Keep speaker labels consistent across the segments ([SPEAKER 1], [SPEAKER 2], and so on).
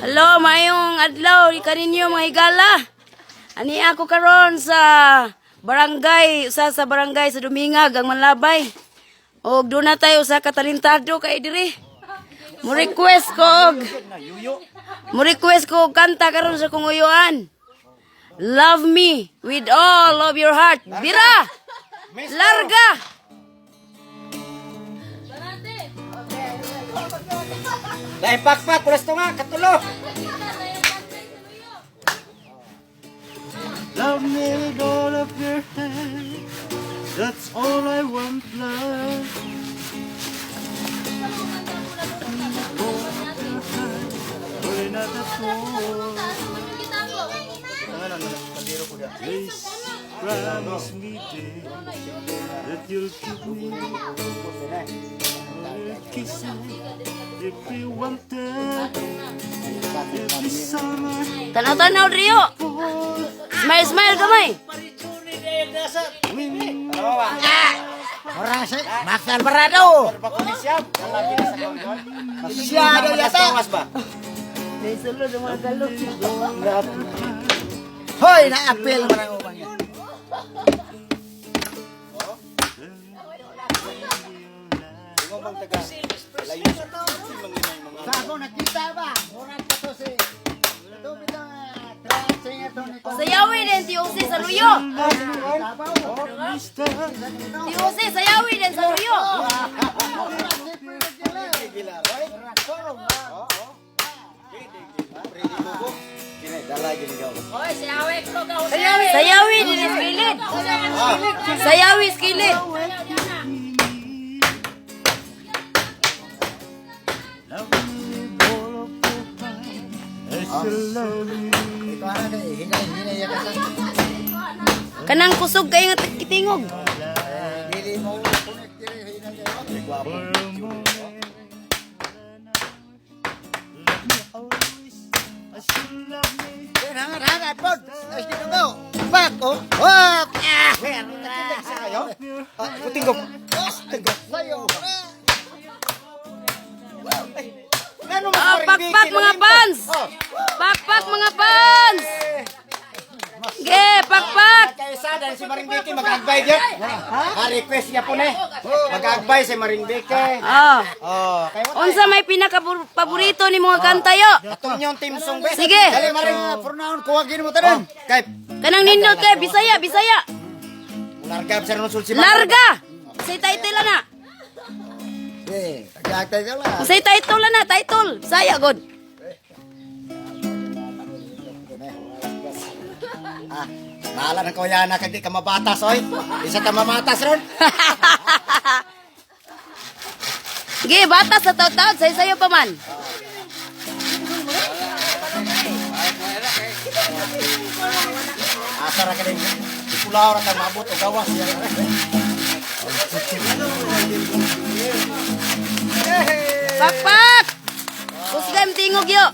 [SPEAKER 1] Hello, mayong adlaw kaninyo mga higala. Ani ako karon sa barangay, sa barangay sa Dumingag ang Manlabay. Og doon na tayo sa katalintado kay diri. Mo request ko og kanta karon sa kunguyuan. Love me with all of your heart. Bira! Larga!
[SPEAKER 2] Dahil pakpak, kulas to nga, katulo.
[SPEAKER 3] Love me with all of your heart. That's all I want, love. We're not at all. Please promise me, dear, that you'll keep me. Kiss me if you want it. Every summer.
[SPEAKER 1] Tanaw-tanaw Rio. Smile gamay.
[SPEAKER 2] Orang sih, Max Alvarado. Masyado yata. Hoy, na-appeal mo ng ubang yan. Sa ako nakita ba? Murang pa to si... Ito bitang tracing ito nito.
[SPEAKER 1] Sayawi din Tiusi sa Luyo. Tiusi, sayawi din sa Luyo. Sayawi din skilid. Sayawi skilid. Kanang kusog kayo nga kitingog.
[SPEAKER 2] Hangat pod. Ayos dito go. Bak oh. Wak. Kutinggok. Kutinggok. Sayo.
[SPEAKER 1] Pakpak mga fans. Pakpak mga fans. Ge, pakpak.
[SPEAKER 2] Kaya sa dahil si Maring Biki mag-agbay dyan. Ha-request niya po na. Mag-agbay si Maring Biki.
[SPEAKER 1] Unsa may pinaka-paborito ni mga kanta yo?
[SPEAKER 2] Atong yung team song be.
[SPEAKER 1] Sige.
[SPEAKER 2] Dali Maring Furnaon, kuwagin mo tanan. Kay
[SPEAKER 1] Kanang nindot kay Bisaya.
[SPEAKER 2] larga sa nung sulsi.
[SPEAKER 1] Larga. Say title na.
[SPEAKER 2] Eh, kagagtay ka lang.
[SPEAKER 1] Say title na, title. Bisaya god.
[SPEAKER 2] Nala ng kawayana kag di ka mabatas oy. Isa ta mamatas ron.
[SPEAKER 1] Ge, bata sa taon-taon sayo pa man.
[SPEAKER 2] Asara ka din. Pulaw ra ka mabot og gawas yan.
[SPEAKER 1] Pakpak. Kusgam tingog yo.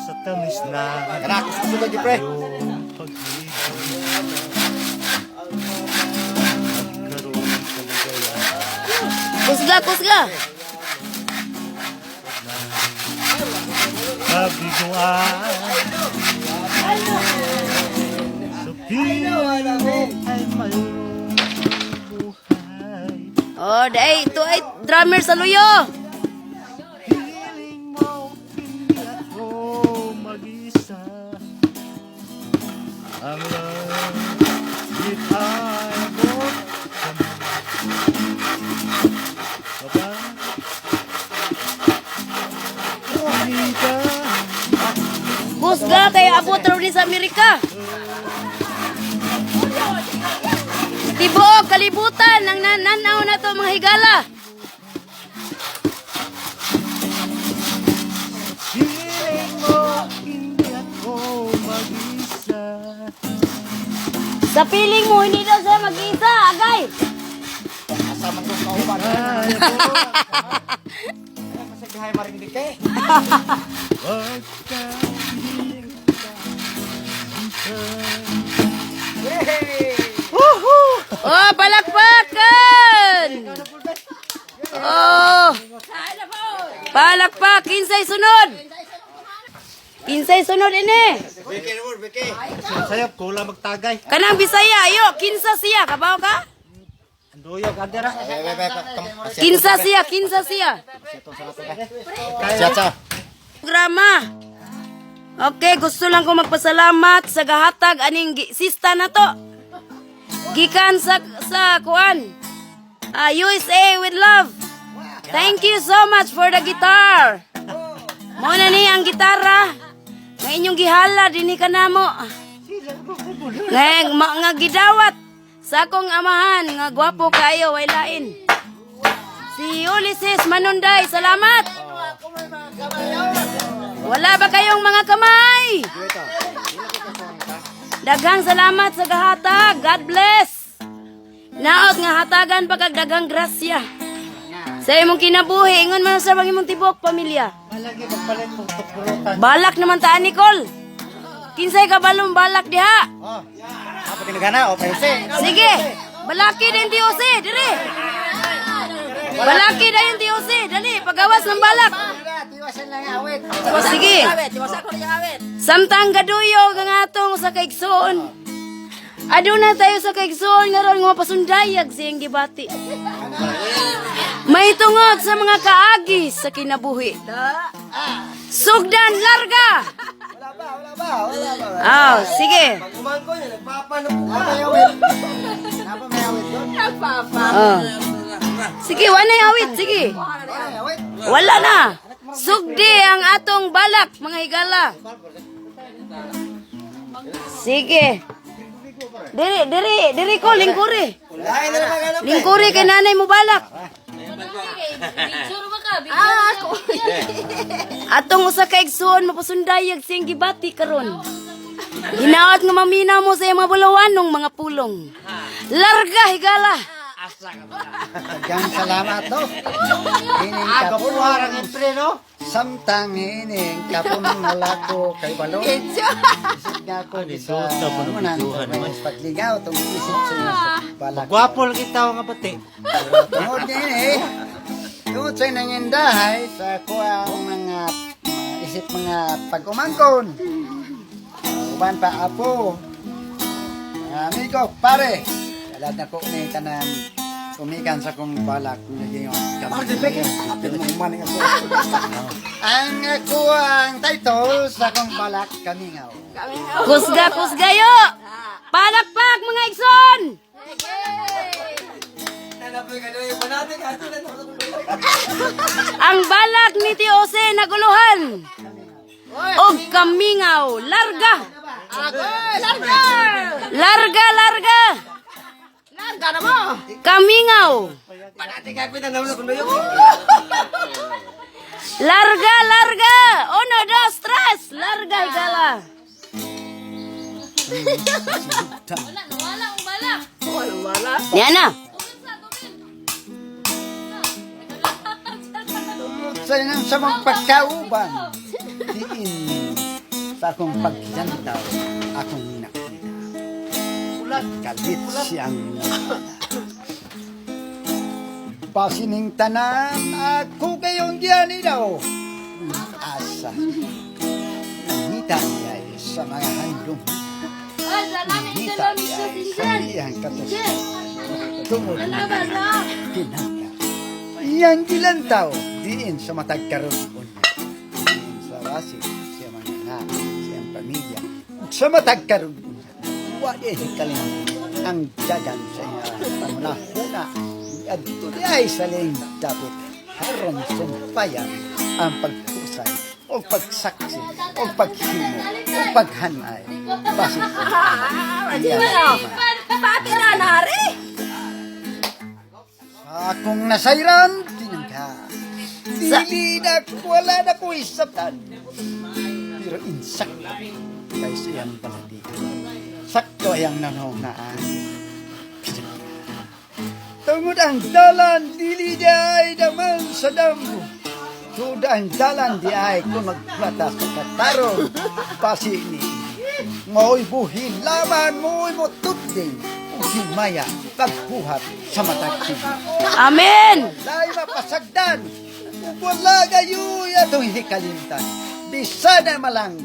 [SPEAKER 3] Sa tamis na
[SPEAKER 2] Kana ko susugod di pre.
[SPEAKER 1] Kusga.
[SPEAKER 3] kabiguan. Sa piling mo ay mayroong buhay.
[SPEAKER 1] Oh, day, ito ay drummer sa Luyo.
[SPEAKER 3] Piling mo hindi ako mag-isa. Ang love if I won't Baba
[SPEAKER 1] Kusga kay abot raw ni sa Amerika. Tibuok kalibutan ng nananaw na to mga higala.
[SPEAKER 3] Piling mo hindi ako mag-isa.
[SPEAKER 1] Sa piling mo hindi daw siya mag-isa, agay.
[SPEAKER 2] Asa man tong kauban.
[SPEAKER 3] Ay ako
[SPEAKER 2] Kasi gahay Maring Biki.
[SPEAKER 3] wag ka
[SPEAKER 2] Hey!
[SPEAKER 1] Oh, palakpakan! Oh! Palakpak, kinsay sunod! Kinsay sunod ini.
[SPEAKER 2] Beke naman, beke.
[SPEAKER 3] Sayop, kulang magtagay.
[SPEAKER 1] Kanang Bisaya, ayo, kinsa siya, kabaw ka?
[SPEAKER 3] Duyog, andera.
[SPEAKER 1] Kinsa siya.
[SPEAKER 2] Siya.
[SPEAKER 1] Programa. Okay, gusto lang ko magpasalamat sa gahatag aning sista na to. Gikan sa kuan. USA with love. Thank you so much for the guitar. Mo na ni ang gitara. Nga inyong gihala dinhi kanamo. Nga gidawat sa akong amahan nga gwapo kayo way lain. Si Ulysses Manunday, salamat. Wala ba kayong mga kamay? Daghang salamat sa gahatag. God bless. Naot nga hatagan pa kag daghang grasya. Sa imong kinabuhi, ingon man sa imong tibok pamilya.
[SPEAKER 3] Malagi magpalit mo tukburutan.
[SPEAKER 1] Balak naman ta Nicole. Kinsay ka balong balak diha?
[SPEAKER 2] Oh. Apa kinagana o pese?
[SPEAKER 1] Sige. Balaki din TOC, diri. Balaki din TOC, dali pagawas ng balak.
[SPEAKER 2] Tiwasan lang awit.
[SPEAKER 1] O sige. Samtang gaduyog ang atong sa kaigsoon. Aduna tayo sa kaigsoon nga ron nga pasundayag siyang gibati. May tungod sa mga kaagis sa kinabuhi. Sugdan larga.
[SPEAKER 2] Wala ba?
[SPEAKER 1] Sige.
[SPEAKER 2] Kumangko niya, nagpapanog ko. Napa may awit doon?
[SPEAKER 1] Sige, wala yung awit, sige.
[SPEAKER 2] Awit.
[SPEAKER 1] Wala na. Sugdi ang atong balak, mga higala. Sige. Diri ko, lingkuri.
[SPEAKER 2] Lain na naman ganap.
[SPEAKER 1] Lingkuri kay nanay mo balak. Atong usa ka igsoon mapasundayag siyang gibati karon. Hinaot nga mamina mo sa iyang mga bulawanong mga pulong. Larga higala.
[SPEAKER 4] Daghang salamat no. Ining kapon warang ipre no. Samtang ining kapon wala ko kay balon. Isip nga ko sa unan pagligaw tong isip sa balak.
[SPEAKER 3] Gwapol kita nga pati.
[SPEAKER 4] Tungod din tungod sa nangindahay sa kuha mga isip mga pag-umangkon. Uban pa apo. Amigo, pare. Alam na ko na tanan umikan sa kong balak ngayon. Ang ako ang title sa kong balak kamingaw.
[SPEAKER 1] Kusga yo. Palakpak mga igsoon. Ang balak ni TOC naguluhan. Og kamingaw, larga. Larga. Kamingaw. Larga. Uno, dos, tres. Larga higala. Yan na.
[SPEAKER 4] Sa mga pagkauban, diin sa akong pagkisantaw, akong nakita. Kalit siyang pasining tanan, ako kayong diyan daw. Asa, nangita niya sa mga handong. Nangita niya sa iyang katos. Tungod na kinangka. Iyang gilantaw, diin sa matagkaroon. Diin sa basi, siya mga anak, siyang pamilya. Sa matagkaroon. Wala kalimutan ang jagan sa iya panahuna at tuloy ay saling dapat haron sumpayan ang pagkusay o pagsaksi o paghimo o paghanay basit akong nasayran tinangka dili na wala na ko isabtan pero insakto kay siyang panatigan sakto ang nanongaan. Tungod ang dalan, dili di ay naman sa dambo. Tungod ang dalan di ay kung magplata sa katarong. Pasi ni, mo'y buhin laman, mo'y motuding. Himaya, pagbuhat sa matagsin.
[SPEAKER 1] Amen.
[SPEAKER 4] Dahil mapasagdan, wala kayo itong hikalimtan. Bisa na malang